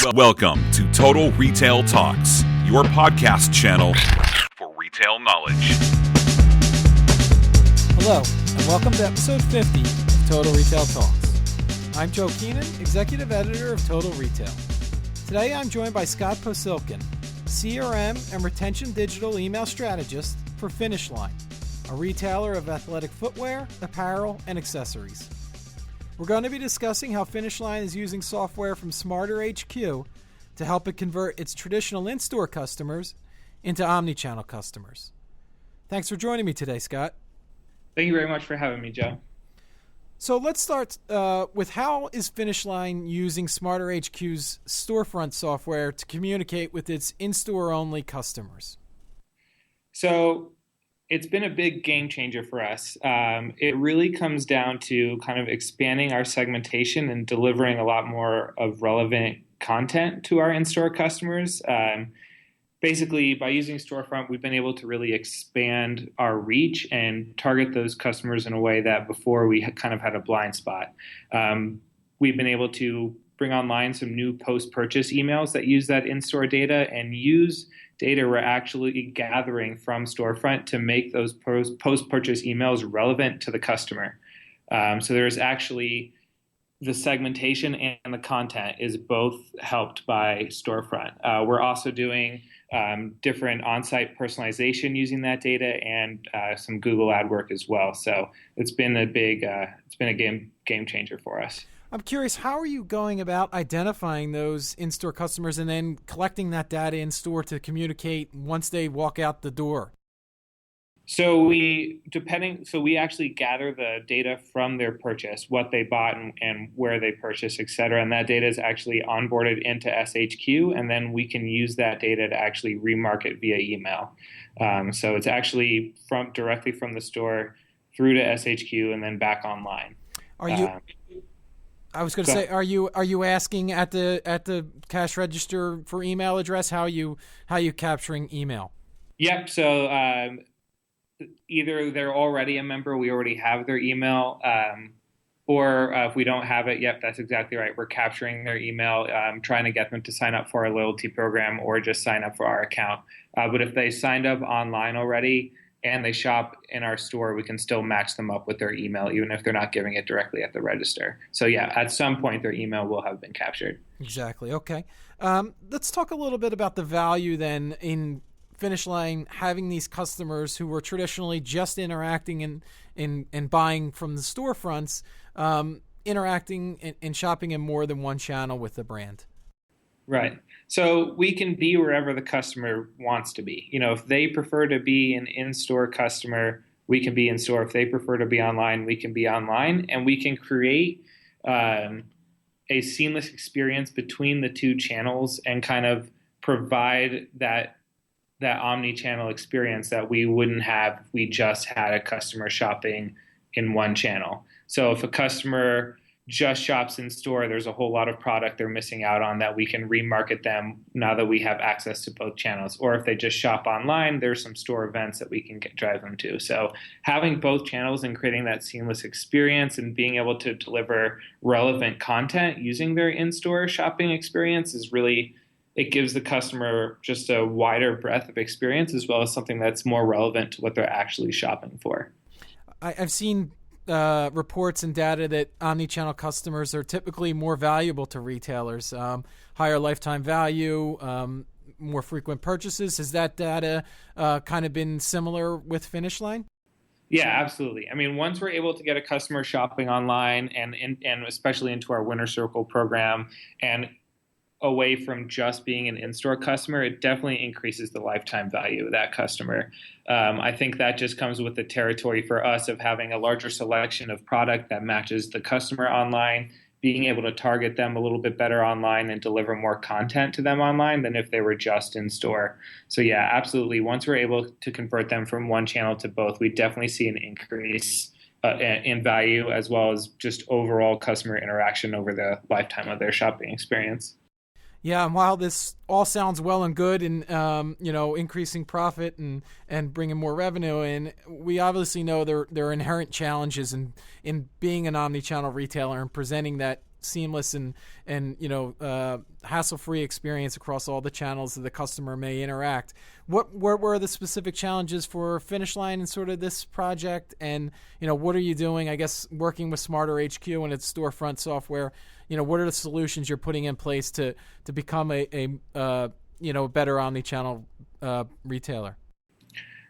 Welcome to Total Retail Talks, your podcast channel for retail knowledge. Hello, and welcome to episode 50 of Total Retail Talks. I'm Joe Keenan, Executive Editor of Total Retail. Today I'm joined by Scott Posilkin, CRM and Retention Digital Email Strategist for Finish Line, a retailer of athletic footwear, apparel, and accessories. We're going to be discussing how Finish Line is using software from Smarter HQ to help it convert its traditional in-store customers into omnichannel customers. Thanks for joining me today, Scott. Thank you very much for having me, Joe. So let's start with how is Finish Line using Smarter HQ's storefront software to communicate with its in-store only customers? So it's been a big game changer for us. It really comes down to kind of expanding our segmentation and delivering a lot more of relevant content to our in-store customers. Basically, by using Storefront, we've been able to really expand our reach and target those customers in a way that before we kind of had a blind spot. We've been able to bring online some new post-purchase emails that use that in-store data and use data we're actually gathering from Storefront to make those post-purchase emails relevant to the customer. So there's actually the segmentation and the content is both helped by Storefront. We're also doing different on-site personalization using that data and some Google ad work as well. So it's been a game changer for us. I'm curious, how are you going about identifying those in-store customers and then collecting that data in-store to communicate once they walk out the door? So we actually gather the data from their purchase, what they bought and where they purchased, et cetera. And that data is actually onboarded into SHQ, and then we can use that data to actually remarket via email. So it's actually directly from the store through to SHQ and then back online. I was going to say, are you asking at the cash register for email address? How you capturing email? Yep. So either they're already a member, we already have their email, or if we don't have it, yep, that's exactly right. We're capturing their email, trying to get them to sign up for our loyalty program or just sign up for our account. But if they signed up online already and they shop in our store, we can still match them up with their email, even if they're not giving it directly at the register. So yeah, at some point their email will have been captured. Exactly. Okay. Let's talk a little bit about the value then in Finish Line having these customers who were traditionally just interacting and buying from the storefronts, interacting and shopping in more than one channel with the brand. Right. So we can be wherever the customer wants to be. You know, if they prefer to be an in-store customer, we can be in-store. If they prefer to be online, we can be online. And we can create a seamless experience between the two channels and kind of provide that omni-channel experience that we wouldn't have if we just had a customer shopping in one channel. So if a customer just shops in store, there's a whole lot of product they're missing out on that we can remarket them now that we have access to both channels. Or if they just shop online, there's some store events that we can drive them to. So having both channels and creating that seamless experience and being able to deliver relevant content using their in-store shopping experience is really, it gives the customer just a wider breadth of experience as well as something that's more relevant to what they're actually shopping for. I've seen reports and data that omnichannel customers are typically more valuable to retailers, higher lifetime value, more frequent purchases. Has that data kind of been similar with Finish Line? Yeah, absolutely. I mean, once we're able to get a customer shopping online and especially into our Winner Circle program and away from just being an in-store customer, it definitely increases the lifetime value of that customer. I think that just comes with the territory for us of having a larger selection of product that matches the customer online, being able to target them a little bit better online and deliver more content to them online than if they were just in store. So yeah, absolutely. Once we're able to convert them from one channel to both, we definitely see an increase in value as well as just overall customer interaction over the lifetime of their shopping experience. Yeah, and while this all sounds well and good in increasing profit and bringing more revenue in, we obviously know there are inherent challenges in being an omnichannel retailer and presenting that seamless and hassle-free experience across all the channels that the customer may interact. What were the specific challenges for Finish Line in sort of this project? And, what are you doing, I guess, working with Smarter HQ and its storefront software? What are the solutions you're putting in place to become a better omnichannel retailer?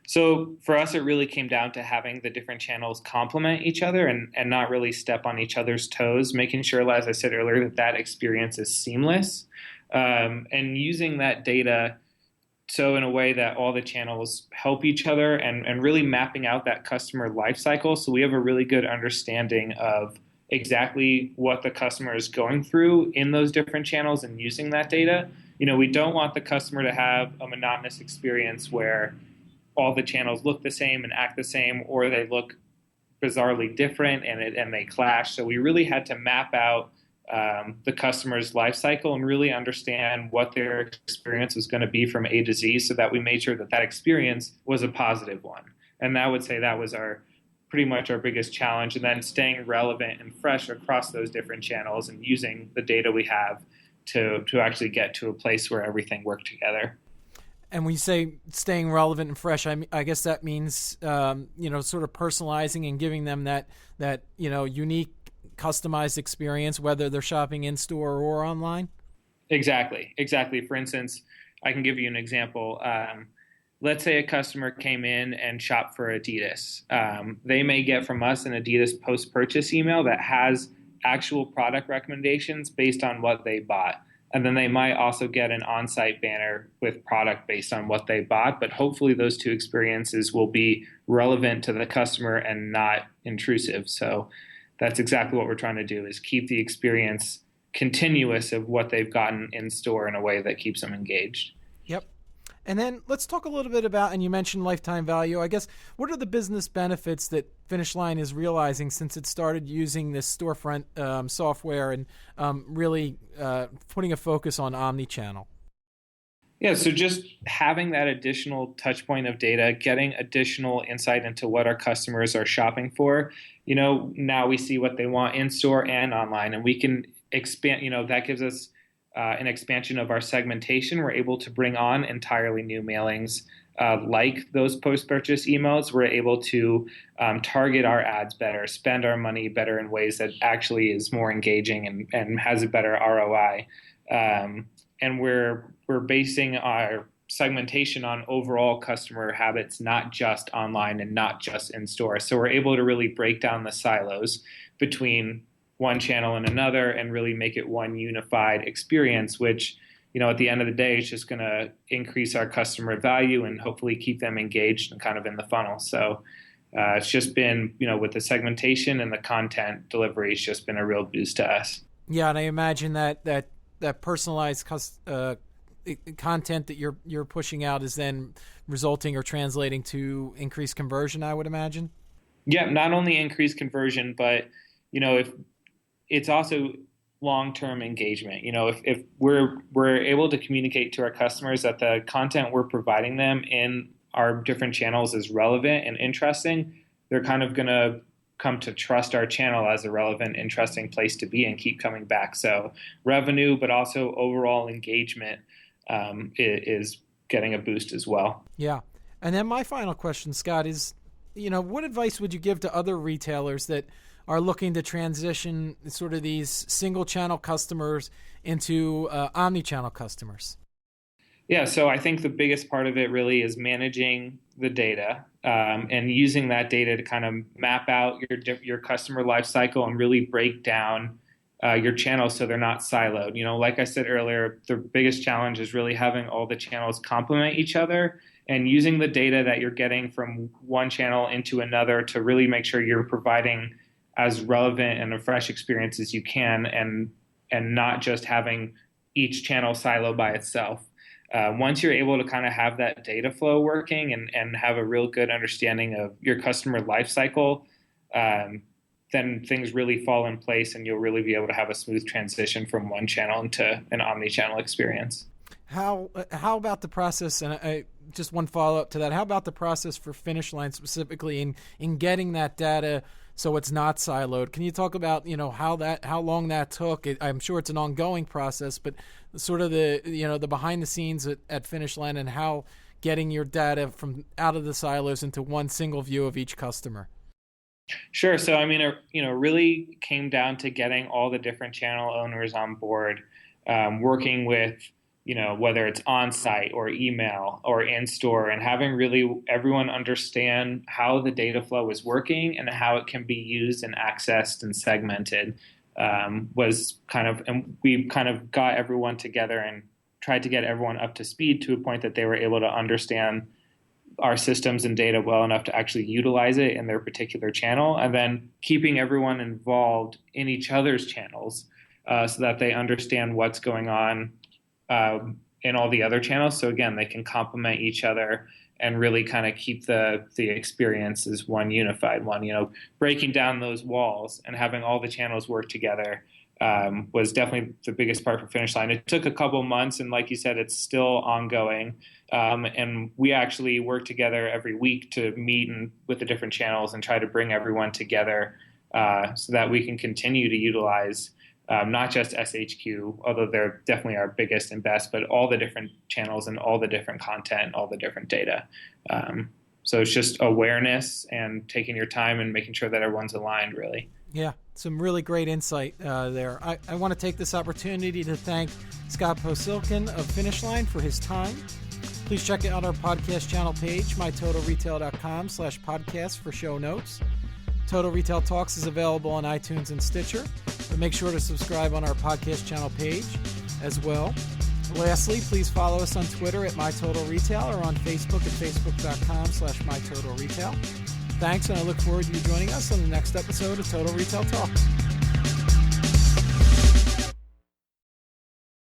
So for us, it really came down to having the different channels complement each other and not really step on each other's toes, making sure, as I said earlier, that experience is seamless, and using that data so in a way that all the channels help each other and really mapping out that customer life cycle. So we have a really good understanding of exactly what the customer is going through in those different channels and using that data. We don't want the customer to have a monotonous experience where all the channels look the same and act the same, or they look bizarrely different and they clash. So we really had to map out the customer's life cycle and really understand what their experience was going to be from A to Z, so that we made sure that experience was a positive one. And I would say that was pretty much our biggest challenge. And then staying relevant and fresh across those different channels and using the data we have to actually get to a place where everything worked together. And when you say staying relevant and fresh, I guess that means sort of personalizing and giving them that unique, customized experience, whether they're shopping in store or online. Exactly. For instance, I can give you an example. Let's say a customer came in and shopped for Adidas. They may get from us an Adidas post-purchase email that has actual product recommendations based on what they bought. And then they might also get an on-site banner with product based on what they bought. But hopefully those two experiences will be relevant to the customer and not intrusive. So that's exactly what we're trying to do, is keep the experience continuous of what they've gotten in store in a way that keeps them engaged. Yep. And then let's talk a little bit about, and you mentioned lifetime value. I guess, what are the business benefits that Finish Line is realizing since it started using this storefront software and really putting a focus on omnichannel? Yeah, so just having that additional touch point of data, getting additional insight into what our customers are shopping for. Now we see what they want in store and online, and we can expand, that gives us an expansion of our segmentation. We're able to bring on entirely new mailings like those post-purchase emails. We're able to target our ads better, spend our money better in ways that actually is more engaging and has a better ROI. And we're basing our segmentation on overall customer habits, not just online and not just in store. So we're able to really break down the silos between one channel and another and really make it one unified experience, which, at the end of the day, is just going to increase our customer value and hopefully keep them engaged and kind of in the funnel. So it's just been, with the segmentation and the content delivery, it's just been a real boost to us. Yeah, and I imagine that personalized content that you're pushing out is then resulting or translating to increased conversion, I would imagine. Yeah, not only increased conversion, but if it's also long-term engagement. If we're able to communicate to our customers that the content we're providing them in our different channels is relevant and interesting, they're kind of going to come to trust our channel as a relevant, interesting place to be and keep coming back. So revenue, but also overall engagement is getting a boost as well. Yeah. And then my final question, Scott, is, what advice would you give to other retailers that are looking to transition sort of these single channel customers into omni-channel customers? Yeah, so I think the biggest part of it really is managing the data and using that data to kind of map out your customer life cycle and really break down your channels so they're not siloed. Like I said earlier, the biggest challenge is really having all the channels complement each other and using the data that you're getting from one channel into another to really make sure you're providing as relevant and a fresh experience as you can, and not just having each channel silo by itself. Once you're able to kind of have that data flow working and have a real good understanding of your customer life cycle, then things really fall in place and you'll really be able to have a smooth transition from one channel into an omni-channel experience. How about the process, and I just one follow-up to that, how about the process for Finish Line specifically in getting that data so it's not siloed. Can you talk about, how long that took? I'm sure it's an ongoing process, but sort of the behind the scenes at Finish Line and how getting your data from out of the silos into one single view of each customer. Sure. So, I mean, it really came down to getting all the different channel owners on board, working with, whether it's on-site or email or in-store, and having really everyone understand how the data flow is working and how it can be used and accessed and segmented, and we kind of got everyone together and tried to get everyone up to speed to a point that they were able to understand our systems and data well enough to actually utilize it in their particular channel, and then keeping everyone involved in each other's channels so that they understand what's going on in all the other channels. So again, they can complement each other and really kind of keep the experience as one unified one. Breaking down those walls and having all the channels work together was definitely the biggest part for Finish Line. It took a couple months, and like you said, it's still ongoing. And we actually work together every week to meet with the different channels and try to bring everyone together so that we can continue to utilize not just SHQ, although they're definitely our biggest and best, but all the different channels and all the different content, all the different data. So it's just awareness and taking your time and making sure that everyone's aligned, really. Yeah, some really great insight there. I want to take this opportunity to thank Scott Posilkin of Finish Line for his time. Please check out our podcast channel page, mytotalretail.com/podcast for show notes. Total Retail Talks is available on iTunes and Stitcher, but make sure to subscribe on our podcast channel page as well. Lastly, please follow us on Twitter at mytotalretail or on Facebook at facebook.com/mytotalretail. Thanks, and I look forward to you joining us on the next episode of Total Retail Talks.